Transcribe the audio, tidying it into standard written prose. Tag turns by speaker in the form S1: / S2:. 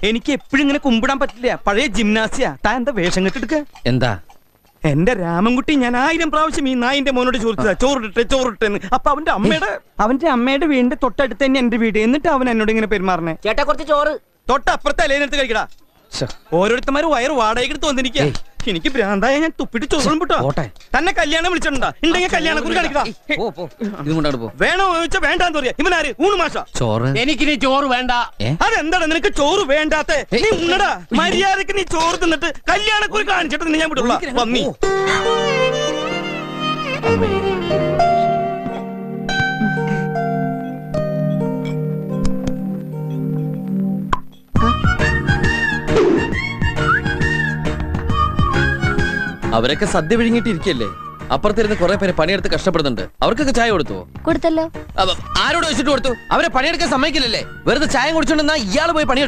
S1: എനിക്ക് എപ്പോഴും ഇങ്ങനെ കുമ്പിടാൻ പറ്റില്ല. പഴയ ജിംനാസിയ. താൻ എന്താ വേഷം കെട്ടെടുക്ക?
S2: എന്താ
S1: എന്റെ രാമൻകുട്ടി ഞാൻ 1000 പ്രാവശ്യം ഈ നായിന്റെ മോനോട് ചോദിച്ചതാ ചോറിട്ടെന്ന്. അപ്പൊ അവന്റെ അമ്മയുടെ വീടിന്റെ തൊട്ടടുത്ത് തന്നെ എന്റെ വീട്. എന്നിട്ട് അവൻ എന്നോട് ഇങ്ങനെ പെരുമാറണേ.
S3: ചേട്ടാ കുറച്ച് ചോറ്
S1: തൊട്ടപ്പുറത്തെ അലേനെടുത്ത് കഴിക്കടാ. ഓരോരുത്തന്മാര് വയറ് വാടകയ്ക്ക് തോന്നിരിക്കുക. എനിക്ക് ഭ്രാന്തായ ഞാൻ തുപ്പിട്ട് ചോറും വിട്ടോ. തന്നെ കല്യാണം വിളിച്ചിട്ടുണ്ടാ? ഉണ്ടെങ്കിൽ കല്യാണം കുറി കാണിക്കടാ. വേണോ ചോദിച്ചാ വേണ്ടാന്ന് പറയാ. ഇവനാര്? ഊണ് മാഷ.
S2: ചോറ്
S3: എനിക്കിനി ചോറ് വേണ്ട.
S1: അതെന്താണ് നിനക്ക് ചോറ് വേണ്ടാത്ത? നീ ഉണ്ണടാ. മര്യാദക്ക് നീ ചോറ് തിന്നിട്ട് കല്യാണം കുറി കാണിച്ചിട്ട് നിന്നെ ഞാൻ വിടുള്ള വന്നി.
S2: അവരൊക്കെ സദ്യ വിഴുങ്ങിട്ടിരിക്കല്ലേ. അപ്പുറത്തിരുന്ന് കുറെ പേര് പണിയെടുത്ത് കഷ്ടപ്പെടുന്നുണ്ട്. അവർക്കൊക്കെ ചായ കൊടുത്തല്ലോ. ആരോട് വെച്ചിട്ട് കൊടുത്തു? അവരെ പണിയെടുക്കാൻ സമ്മതിക്കില്ലല്ലേ. വെറുതെ ചായ കുടിച്ചോണ്ടെന്നാ ഇയാള് പോയി പണിയെടുക്കും.